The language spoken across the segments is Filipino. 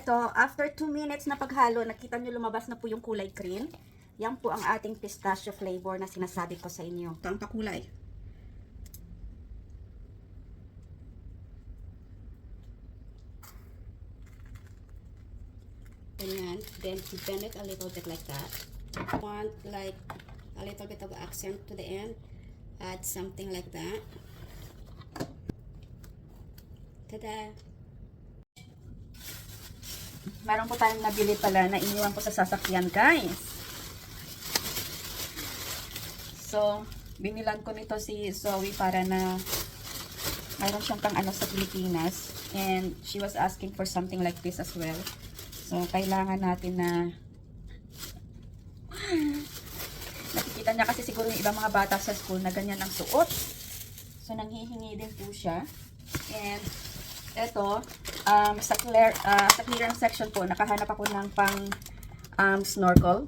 eto, after 2 minutes na paghalo, nakita nyo lumabas na po yung kulay green. Yan po ang ating pistachio flavor na sinasabi ko sa inyo. Ito ang pakulay. Ganyan. Then, bend it a little bit like that. Want like a little bit of accent to the end. Add something like that. Tada! Meron po tayong nabili pala na iniwan ko sa sasakyan, guys. So, binilan ko nito si Zoe para na mayroon siyang pang ano sa Pilipinas. And she was asking for something like this as well. So, kailangan natin na nakikita niya kasi siguro yung ibang mga bata sa school na ganyan ang suot. So, nanghihingi din po siya. And, eto, sa clearance section po, nakahanap ako ng pang snorkel.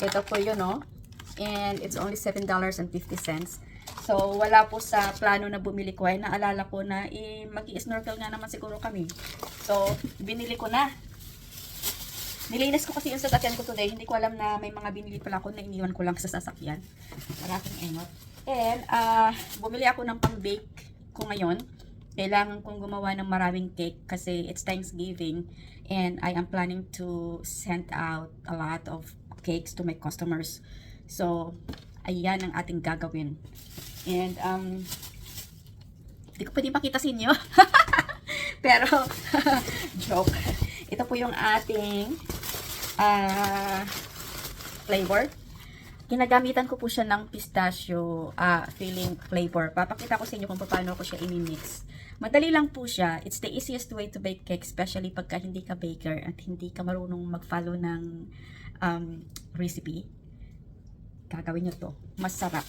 Ito po yun, no? And it's only $7.50. So, wala po sa plano na bumili ko. Ay, naalala ko na mag-i-snorkel nga naman siguro kami. So, binili ko na. Nilinis ko kasi yung sasakyan ko today. Hindi ko alam na may mga binili pala ako na iniwan ko lang sa sasakyan. Maraming engot. And, bumili ako ng pang-bake ko ngayon. Kailangan kong gumawa ng maraming cake kasi it's Thanksgiving and I am planning to send out a lot of cakes to my customers. So, ayan ang ating gagawin. And, hindi ko pwede makita sa inyo. Pero, joke. Ito po yung ating flavor. Ginagamitan ko po siya ng pistachio filling flavor. Papakita ko sa inyo kung paano ko siya i-mix. Madali lang po siya. It's the easiest way to bake cake, especially pagka hindi ka baker at hindi ka marunong mag-follow ng recipe. Gagawin nyo to. Masarap.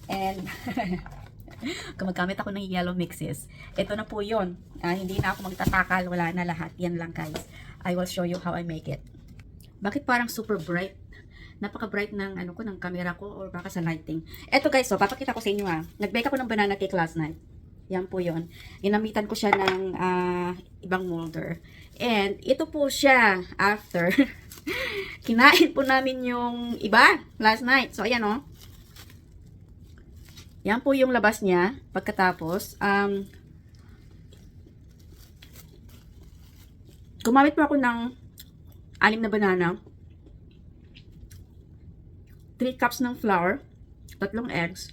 And, gumagamit ako ng yellow mixes. Ito na po yun. Hindi na ako magtatakal. Wala na lahat. Yan lang, guys. I will show you how I make it. Bakit parang super bright? Napaka-bright ng ano ko, ng camera ko or baka sa lighting. Eto guys, so papakita ko sa inyo Nag-bake ako ng banana cake last night. Yan po yun. Ginamitan ko siya ng ibang molder. And ito po siya after. Kinain po namin yung iba last night. So ayan o. Yan po yung labas niya pagkatapos. Gumamit po ako ng 6 na banana. 3 cups ng flour, 3 eggs,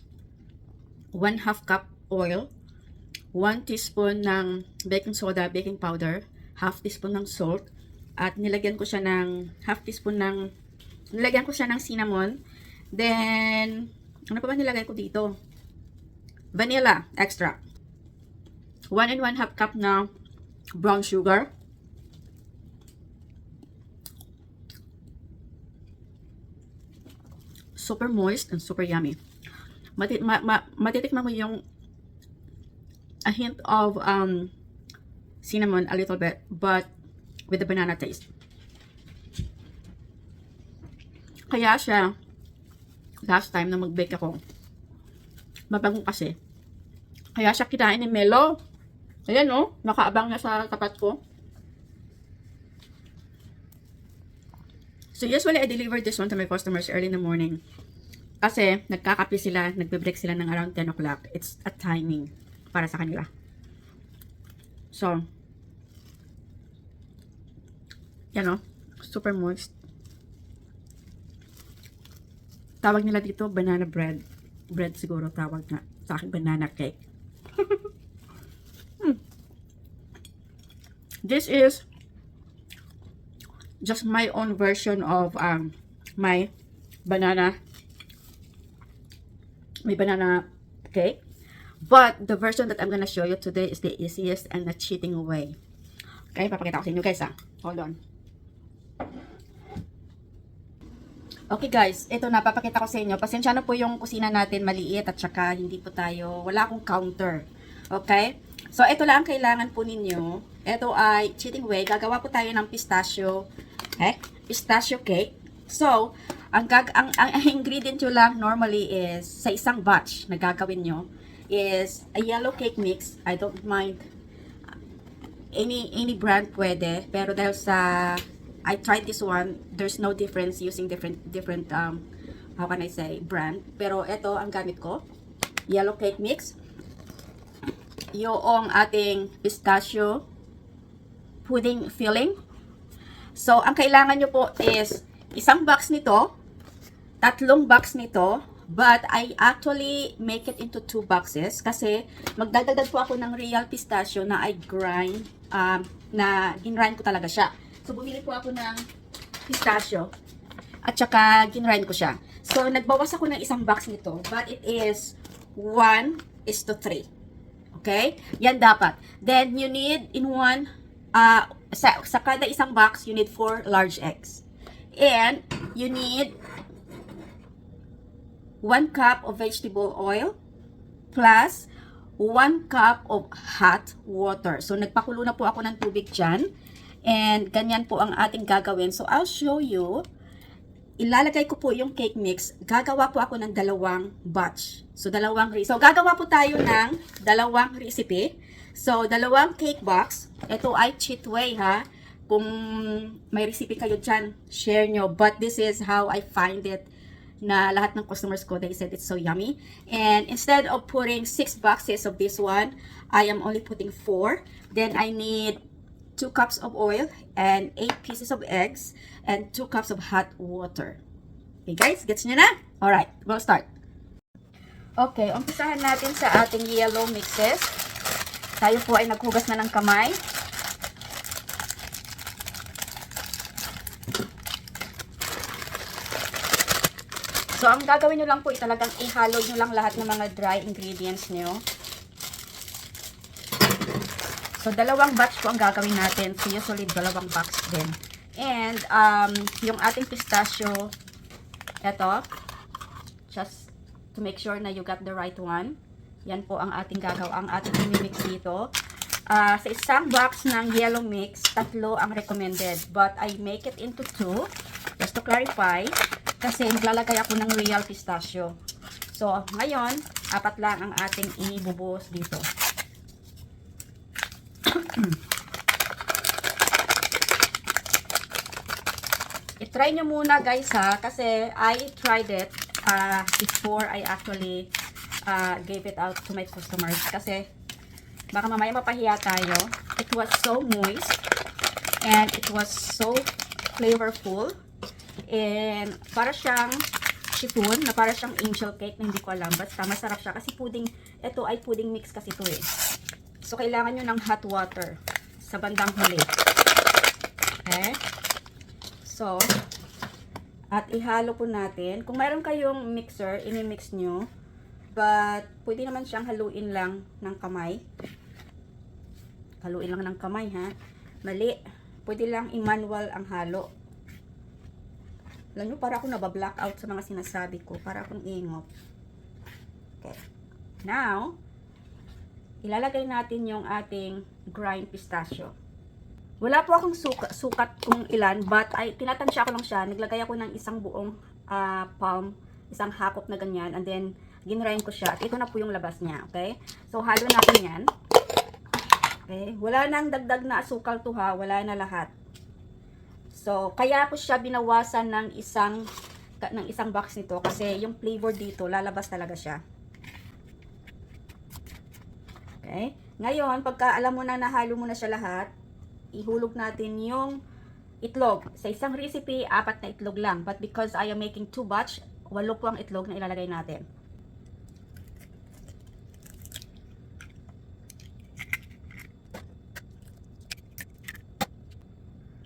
1/2 cup oil, 1 teaspoon ng baking soda, baking powder, 1/2 teaspoon ng salt, at nilagyan ko siya ng 1/2 teaspoon ng, nilagyan ko siya ng cinnamon. Then, ano pa ba nilagay ko dito? Vanilla extract. 1 and 1/2 cup na brown sugar. Super moist and super yummy. Matitikman mo yung a hint of cinnamon a little bit, but with the banana taste. Kaya siya, last time na mag-bake ako, mabango kasi. Kaya siya kinain ni Melo. Ayan o, nakaabang na sa tapat ko. So usually I deliver this one to my customers early in the morning. Kasi nagkakape sila, nagbe-break sila ng around 10 o'clock. It's a timing para sa kanila. So, yan o, super moist. Tawag nila dito banana bread. Bread siguro tawag na. Sa akin banana cake. This is just my own version of my banana cake, but the version that I'm gonna show you today is the easiest and the cheating way. Okay, papakita ko sa inyo guys hold on. Okay guys, ito na, papakita ko sa inyo. Pasensya na po yung kusina natin maliit at saka hindi po tayo, wala akong counter. Okay, so ito lang ang kailangan po ninyo. Ito ay cheating way. Gagawa po tayo ng pistachio cake. So, ang ingredient nyo lang normally is, sa isang batch na gagawin nyo, is a yellow cake mix. I don't mind any brand pwede, pero dahil sa I tried this one, there's no difference using different how can I say, brand. Pero ito ang gamit ko, yellow cake mix, yung ating pistachio pudding filling. So ang kailangan nyo po is isang box nito, tatlong box nito, but I actually make it into 2 boxes kasi magdadagdag po ako ng real pistachio na I grind, na ginrind ko talaga siya. So bumili po ako ng pistachio at saka ginrind ko siya. So nagbawas ako ng isang box nito, but it is 1:3. Okay? Yan dapat. Then you need in one, sa kada isang box, you need 4 large eggs. And you need 1 cup of vegetable oil plus 1 cup of hot water. So, nagpakulo na po ako ng tubig dyan. And, ganyan po ang ating gagawin. So, I'll show you. Ilalagay ko po yung cake mix. Gagawa po ako ng 2 batch. So, gagawa po tayo ng 2 recipe. So, 2 cake box. Ito ay cheat way, ha. Kung may recipe kayo dyan, share nyo. But this is how I find it, na lahat ng customers ko, they said it's so yummy. And instead of putting 6 boxes of this one, I am only putting 4. Then I need 2 cups of oil and 8 pieces of eggs and 2 cups of hot water. Okay guys, gets nyo na? Alright, we'll start. Okay, umpisahan natin sa ating yellow mixes. Tayo po ay naghugas na ng kamay. So, ang gagawin nyo lang po, talagang ihalo nyo lang lahat ng mga dry ingredients nyo. So, 2 batch po ang gagawin natin. So, usually 2 box din. And, yung ating pistachio, eto, just to make sure na you got the right one. Yan po ang ating ang ating imimix dito. Sa isang box ng yellow mix, 3 ang recommended. But, I make it into 2, just to clarify. Kasi maglalagay ako ng real pistachio. So, ngayon, 4 lang ang ating ibubuhos dito. I-try nyo muna guys ha, kasi I tried it before I actually gave it out to my customers. Kasi baka mamaya mapahiya tayo. It was so moist and it was so flavorful. And para siyang chiffon, na para siyang angel cake na hindi ko alam. Basta masarap siya kasi pudding, ito ay pudding mix kasi ito eh. So kailangan nyo ng hot water sa bandang huli. Okay? So, at ihalo po natin. Kung mayroon kayong mixer, ini-mix nyo. But, pwede naman siyang haluin lang ng kamay. Haluin lang ng kamay ha. Mali. Pwede lang i-manual ang halo. Alam nyo, para ako nabablock-out sa mga sinasabi ko. Para akong ingop. Okay. Now, ilalagay natin yung ating grind pistachio. Wala po akong sukat kung ilan, but tinatansya ko lang siya. Naglagay ako ng isang buong palm, isang hakop na ganyan, and then ginrind ko siya. At ito na po yung labas niya, okay? So, halo natin yan. Okay? Wala nang dagdag na asukal to ha, wala na lahat. So, kaya ko siya binawasan ng isang box nito kasi yung flavor dito, lalabas talaga siya. Okay? Ngayon, pagka alam mo na nahalo mo na siya lahat, ihulog natin yung itlog. Sa isang recipe, 4 na itlog lang. But because I am making 2 batch, 8 po ang itlog na ilalagay natin.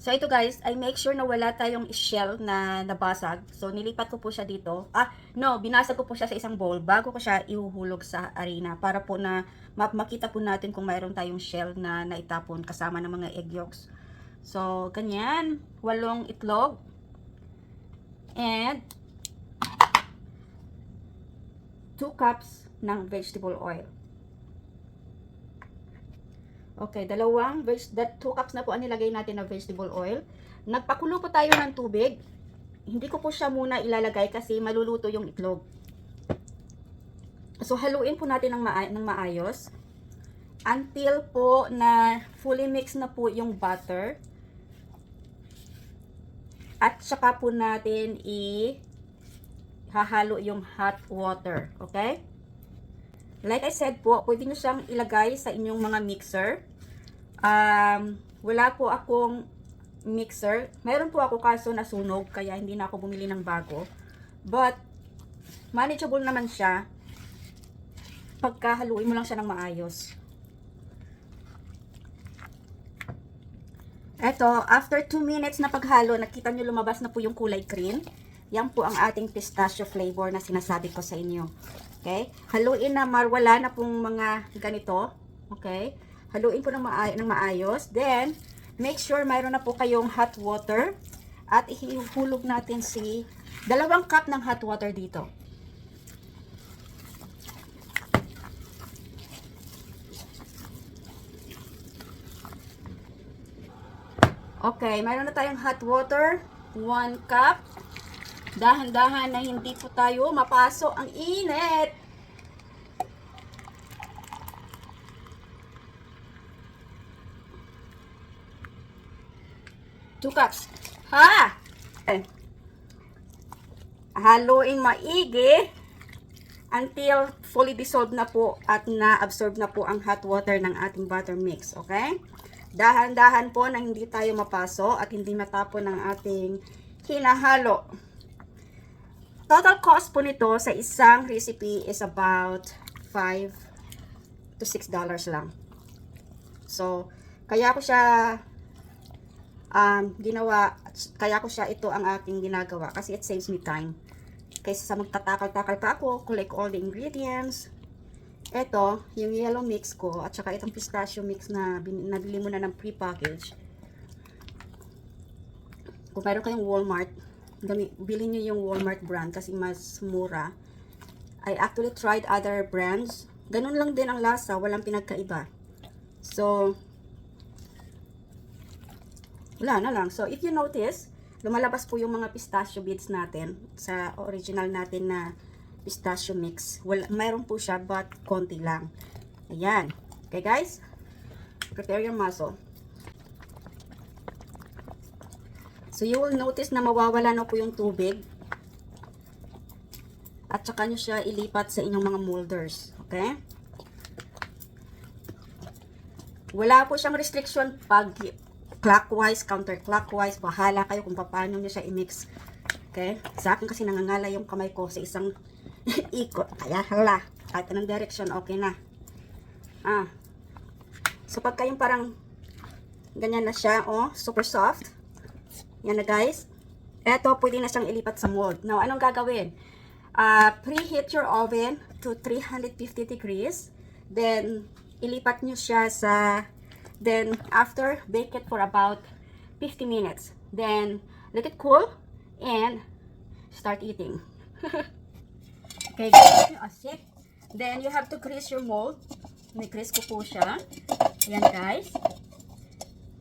So, ito guys, I make sure na wala tayong shell na nabasag. So, nilipat ko po siya dito. Binasag ko po siya sa isang bowl bago ko siya ihuhulog sa arena. Para po na makita po natin kung mayroon tayong shell na naitapon kasama ng mga egg yolks. So, ganyan. 8 itlog. And 2 cups ng vegetable oil. Okay, 2 cups na po ang nilagay natin na vegetable oil. Nagpakulo po tayo ng tubig. Hindi ko po siya muna ilalagay kasi maluluto yung itlog. So, haluin po natin ng maayos. until po na fully mix na po yung butter. At saka po natin hahalo yung hot water. Okay? Like I said po, pwede nyo siyang ilagay sa inyong mga mixer. Wala po akong mixer. Meron po ako kaso nasunog, kaya hindi na ako bumili ng bago. But, manageable naman siya. Pagkahaluin mo lang siya ng maayos. Eto, after 2 minutes na paghalo, nakita nyo lumabas na po yung kulay green. Yan po ang ating pistachio flavor na sinasabi ko sa inyo. Okay? Haluin na wala na pong mga ganito. Okay? Haluin po ng maayos. Then, make sure mayroon na po kayong hot water. At ihulog natin 2 cup ng hot water dito. Okay, mayroon na tayong hot water, 1 cup. Dahan-dahan na hindi po tayo mapaso ang init. Two cups. Ha! Haluin maigi until fully dissolved na po at na-absorb na po ang hot water ng ating butter mix. Okay? Dahan-dahan po na hindi tayo mapaso at hindi matapon ng ating hinahalo. Total cost po nito sa isang recipe is about $5 to $6 lang. So, kaya ko siya kaya ko siya ito ang aking ginagawa kasi it saves me time. Kaysa sa magtatakal-takal pa ako, collect all the ingredients. Ito, yung yellow mix ko, at saka itong pistachio mix na nabili mo na ng pre-package. Kung mayroon kayong Walmart, bilhin nyo yung Walmart brand kasi mas mura. I actually tried other brands. Ganun lang din ang lasa, walang pinagkaiba. So, wala na lang. So, if you notice, lumalabas po yung mga pistachio bits natin sa original natin na pistachio mix. Mayroon po siya but konti lang. Ayan. Okay guys? Prepare your muscle. So you will notice na mawawala na po yung tubig. At saka nyo siya ilipat sa inyong mga molders. Okay? Wala po siyang restriction pag clockwise, counterclockwise. Bahala kayo kung paano nyo siya i-mix. Okay? Sa akin kasi nangangala yung kamay ko sa isang ikot. Kaya hala. Kahit anong direction, okay na. So pagka yung parang ganyan na siya, oh, super soft. Yan na guys. Eto, pwede na siyang ilipat sa mold. Now, anong gagawin? Preheat your oven to 350 degrees. Then, ilipat nyo siya sa, then after, bake it for about 50 minutes. Then, let it cool and start eating. Okay, guys, then you have to grease your mold. Ni-grease ko po siya. Ayan guys.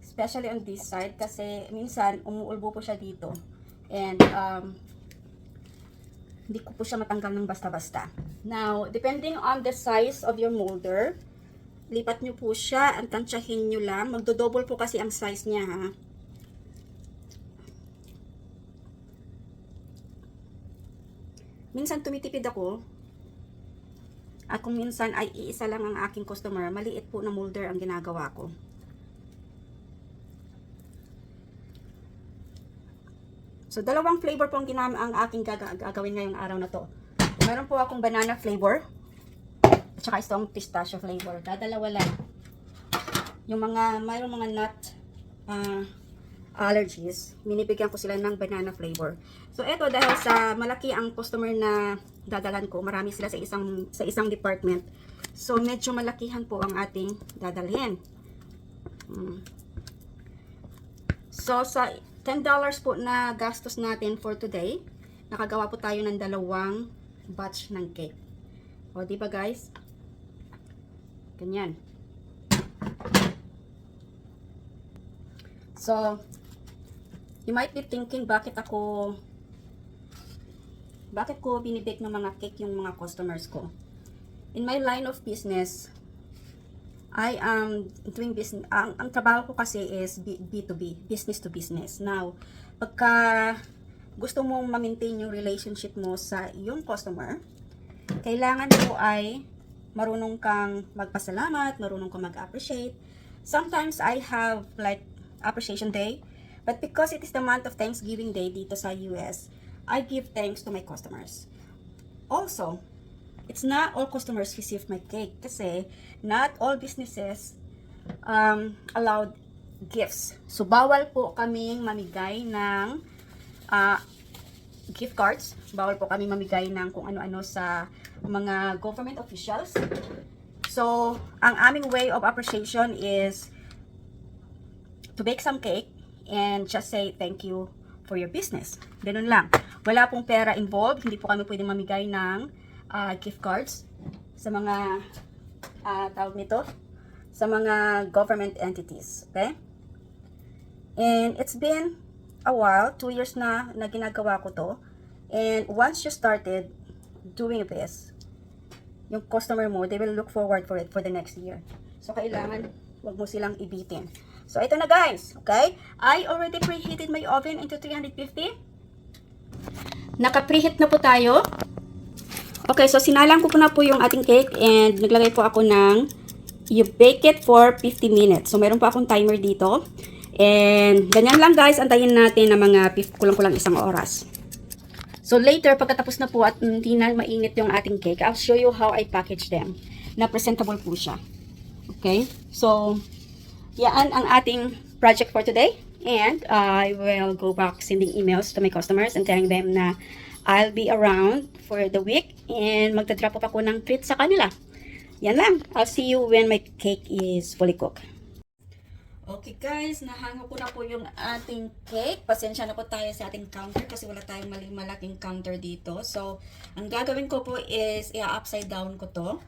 Especially on this side kasi minsan umuulbo po siya dito. And hindi ko po siya matanggal ng basta-basta. Now, depending on the size of your molder, lipat nyo po siya, ang tansyahin nyo lang. Magdo-double po kasi ang size niya ha. Minsan tumitipid ako. At kung minsan ay iisa lang ang aking customer, maliit po na molder ang ginagawa ko. So, dalawang flavor po ang aking gagawin ngayong araw na to. Meron po akong banana flavor. At saka itong pistachio flavor. Dadalawa lang. Yung mayroong mga nut allergies, minibigyan ko sila ng banana flavor. So, eto dahil sa malaki ang customer na dadalan ko, marami sila sa isang department. So, medyo malakihan po ang ating dadalhin. So, sa $10 po na gastos natin for today, nakagawa po tayo ng 2 batch ng cake. O, di ba guys? Ganyan. So, you might be thinking, bakit ko binibake ng mga cake yung mga customers ko? In my line of business, I am doing business. Ang trabaho ko kasi is B2B, business to business. Now, pagka gusto mong ma-maintain yung relationship mo sa iyong customer, kailangan mo ay marunong kang magpasalamat, marunong kang mag-appreciate. Sometimes I have like appreciation day, but because it is the month of Thanksgiving Day dito sa US, I give thanks to my customers. Also, it's not all customers receive my cake kasi not all businesses allowed gifts. So, bawal po kaming mamigay ng gift cards. Bawal po kami mamigay ng kung ano-ano sa mga government officials. So, ang aming way of appreciation is to bake some cake and just say thank you for your business. Ganun lang. Wala pong pera involved. Hindi po kami pwedeng mamigay ng gift cards sa mga tawag nito, sa mga government entities. Okay? And it's been a while, 2 years na ginagawa ko to. And once you started doing this, yung customer mo, they will look forward for it for the next year. So, kailangan wag mo silang ibitin. So, ito na guys. Okay? I already preheated my oven into 350. Naka-preheat na po tayo. Okay, so sinalang ko po na po yung ating cake and naglagay po ako ng you bake it for 50 minutes. So, meron po akong timer dito. And, ganyan lang guys, antayin natin na mga kulang-kulang 1 oras. So, later, pagkatapos na po at hindi na mainit yung ating cake, I'll show you how I package them. Na presentable po siya. Okay? So, yan ang ating project for today. And, I will go back sending emails to my customers and telling them na I'll be around for the week and magta-drop up ako ng treat sa kanila. Yan lang. I'll see you when my cake is fully cooked. Okay guys, nahango ko na po yung ating cake. Pasensya na po tayo sa ating counter kasi wala tayong malaking counter dito. So, ang gagawin ko po is i-upside down ko to.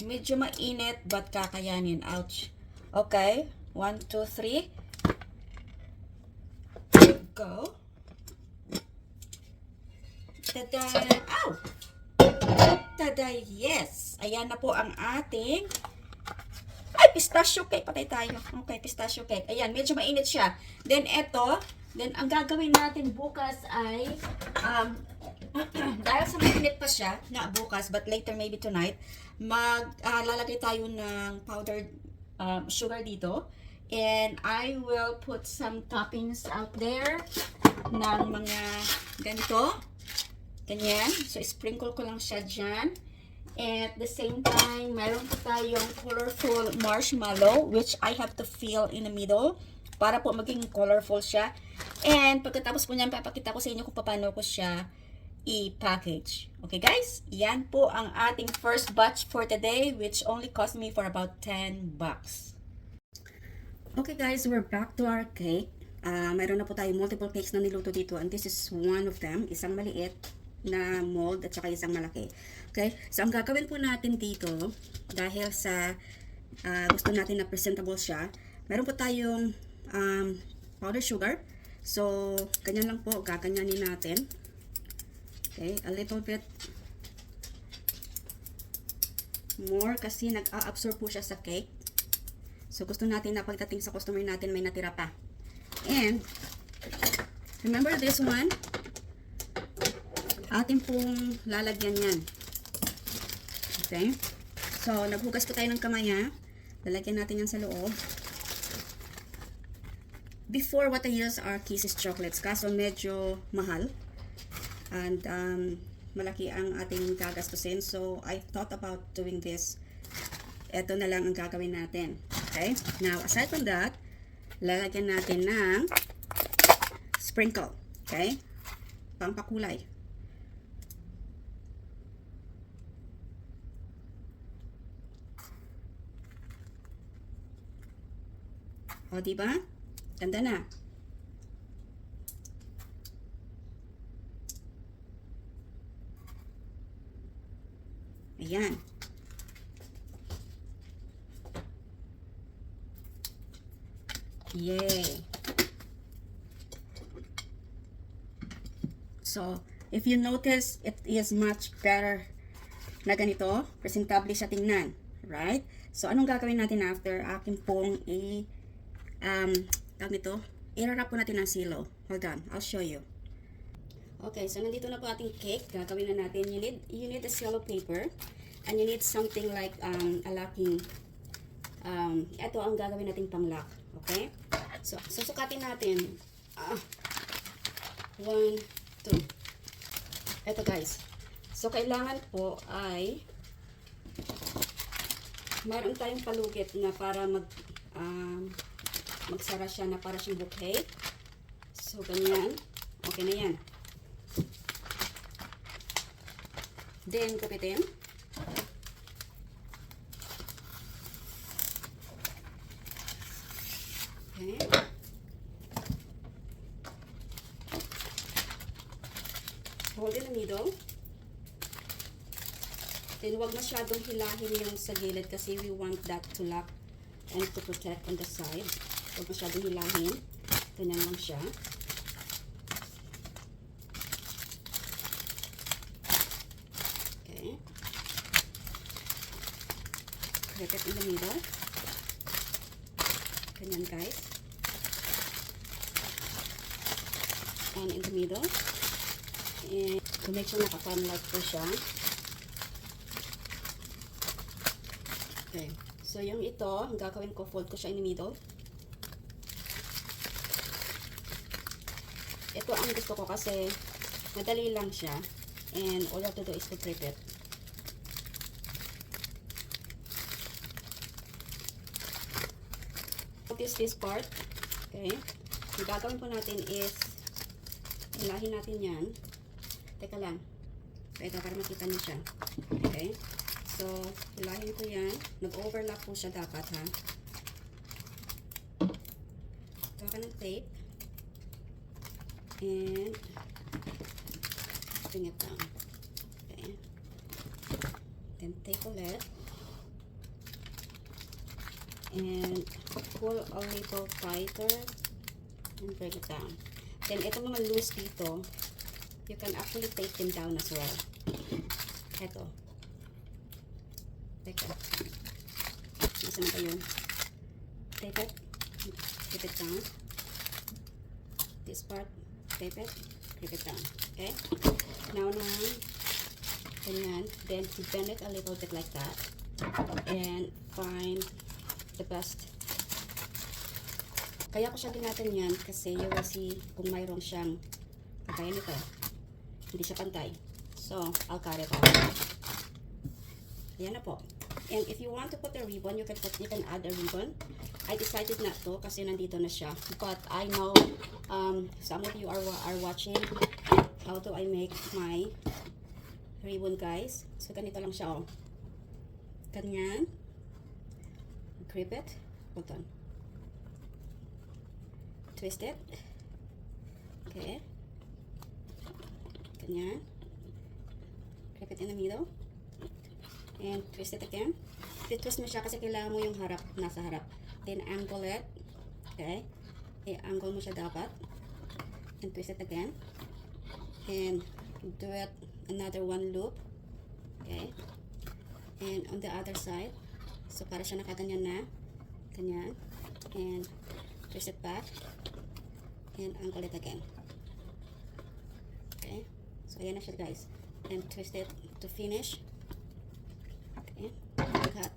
Medyo mainit but kakayanin. Ouch. Okay. 1, 2, 3. Go. Tada! Ow! Tada! Yes! Ayan na po ang ating pistachio cake. Patay tayo. Okay, pistachio cake. Ayan, medyo mainit siya. Then, ang gagawin natin bukas ay, dahil sa mainit pa siya, na bukas, but later, maybe tonight, lalagay tayo ng powdered sugar dito. And I will put some toppings out there ng mga ganito. Ganyan. So, sprinkle ko lang siya dyan. And at the same time, meron po tayong colorful marshmallow which I have to fill in the middle para po maging colorful siya. And pagkatapos po niyan, papakita ko sa inyo kung paano ko siya i-package. Okay guys? Yan po ang ating first batch for today which only cost me for about $10. Okay guys, we're back to our cake. Mayroon na po tayong multiple cakes na niluto dito and this is one of them. Isang maliit na mold at saka isang malaki. Okay? So, ang gagawin po natin dito, dahil sa gusto natin na presentable siya, meron po tayong powdered sugar. So, ganyan lang po, gaganyanin natin. Okay? A little bit more kasi nag-a-absorb po siya sa cake. So, gusto natin na pagdating sa customer natin may natira pa. And, remember this one? Atin pong lalagyan yan. Okay? So, naghugas po tayo ng kamay ha. Lalagyan natin yan sa loob. Before, what I use are Kisses chocolates. Kaso medyo mahal. And malaki ang ating gagastusin. So, I thought about doing this. Ito na lang ang gagawin natin. Okay? Now, aside from that, lalagyan natin ng sprinkle. Okay? Pampakulay. O, diba? Ganda na. Ayan. Yay! So, if you notice, it is much better na ganito. Presentable siya tingnan. Right? So, anong gagawin natin after? Akin pong tawag nito, i-wrap po natin ng silo. Hold on, I'll show you. Okay, so nandito na po ating cake. Gagawin na natin. You need a cello paper. And you need something like a locking. Ito ang gagawin natin pang lock. Okay? So, susukatin natin. 1, 2. Ito guys. So, kailangan po ay mayroon tayong palugit na para magsara siya na para siyang bouquet. So, ganyan. Okay na yan. Then, kupitin. Okay. Hold in the middle. Then, huwag masyadong hilahin yung sa gilid kasi we want that to lock and to protect on the side. Huwag masyadong hilahin. Ganyan lang siya. Okay. Grip it in the middle. Ganyan guys. And in the middle. And to make sure naka-fan like po siya. Okay. So, yung ito, ang gagawin ko, fold ko siya in the middle. Ito ang gusto ko kasi madali lang siya. And all you have to do is to prep it. Focus this part. Okay. Ang gagawin po natin is hilahin natin yan. Teka lang. Ito, para makita niyo siya. Okay. So, hilahin ko yan. Nag-overlap po siya dapat, ha? Gawa ka ng tape. And bring it down. Okay. Then take ulit. And pull a little tighter. And bring it down. Then, itong mga loose dito, you can actually take them down as well. Ito. Teka. Nasaan ba yun? Tape it. Keep it down. This part. Tape it. Keep it down. Okay? Now, ganyan. Then, bend it a little bit like that. And find the best. Kaya ko siya ginatan yan kasi you will see kung mayroon siyang kaya nito. Hindi siya pantay. So, I'll cut it off. Ayan na po. And if you want to put a ribbon, you can add a ribbon. I decided not to kasi nandito na siya. But I know some of you are watching how do I make my ribbon, guys. So, ganito lang siya, oh. Ganyan. Grip it. Hold on. Twist it. Okay. Ganyan. Grip it in the middle. And twist it again. Twist mo siya kasi kailangan mo yung harap, nasa harap. Then angle it. Okay. I-angle mo siya dapat. And twist it again. And do it another one loop. Okay. And on the other side. So para siya nakaganyan na. Ganyan. And twist it back. And angle it again. Okay. So ayan na siya, guys. And twist it to finish. Okay. Cut.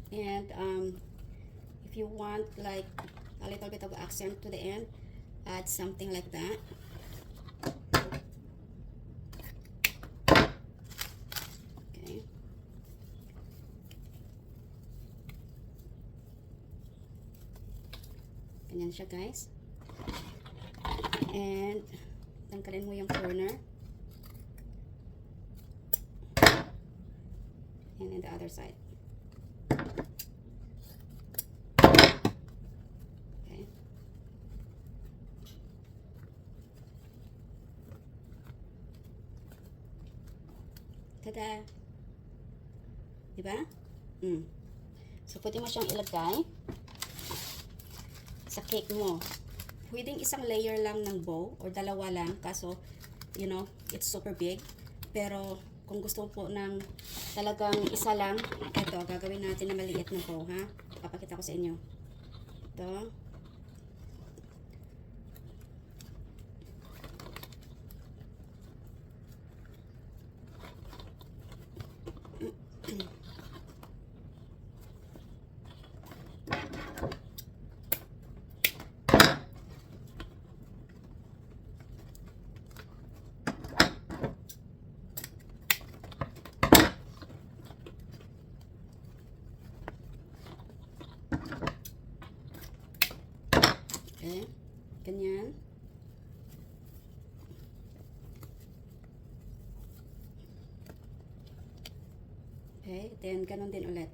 And if you want like a little bit of accent to the end, add something like that. Okay. Ganyan siya, guys. And tanggalin mo yung corner. And in the other side. Okay. Tada! Diba? So, pwede mo siyang ilagay sa cake mo. Pwedeng isang layer lang ng bow or dalawa lang. Kaso, you know, it's super big. Pero, kung gusto po ng talagang isa lang. Ito, gagawin natin na maliit na po, ha? Papakita ko sa inyo. Ito. Okay, ganyan. Okay, then ganun din ulit.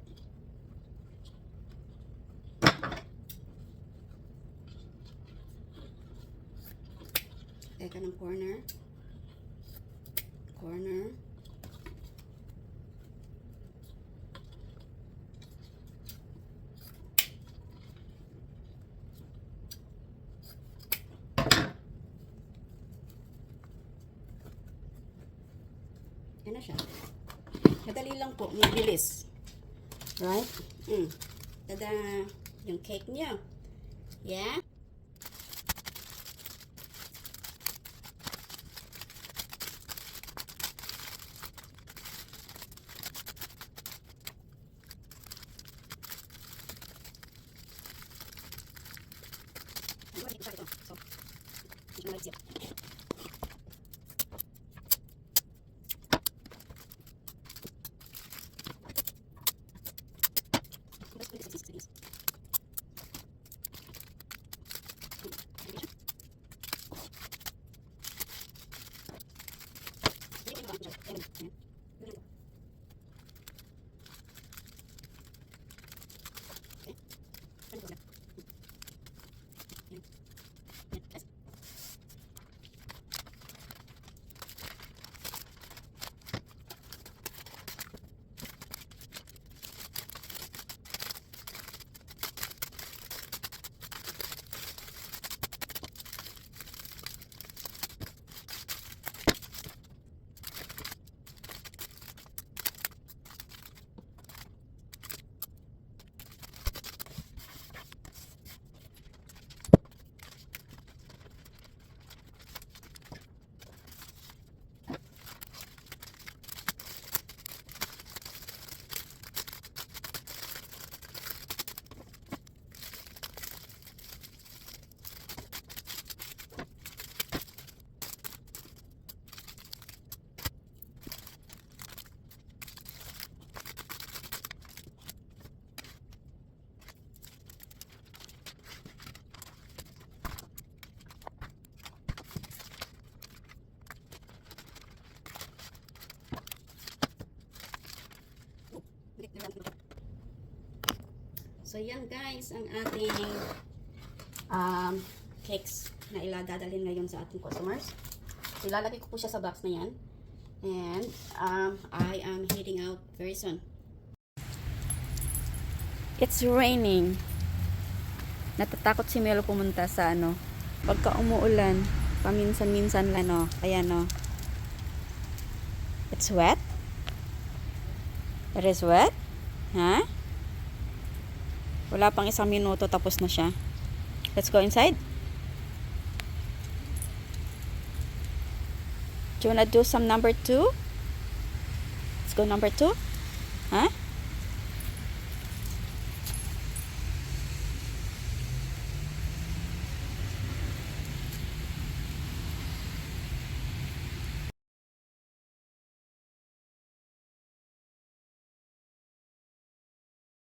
Teka ng corner. Corner. Yan na siya. Madali lang po, mabilis. Right? Tada! Yung cake niya. Yeah? So, yan guys, ang ating cakes na iladadalhin ngayon sa ating customers. So, ilalagay ko po siya sa box na yan. And, I am heading out very soon. It's raining. Natatakot si Melo pumunta sa pagka umuulan, paminsan-minsan lang, kaya it's wet. It is wet? Ha? Wala pang 1 minuto, tapos na siya. Let's go inside. Do you wanna do some number 2? Let's go number 2. Huh?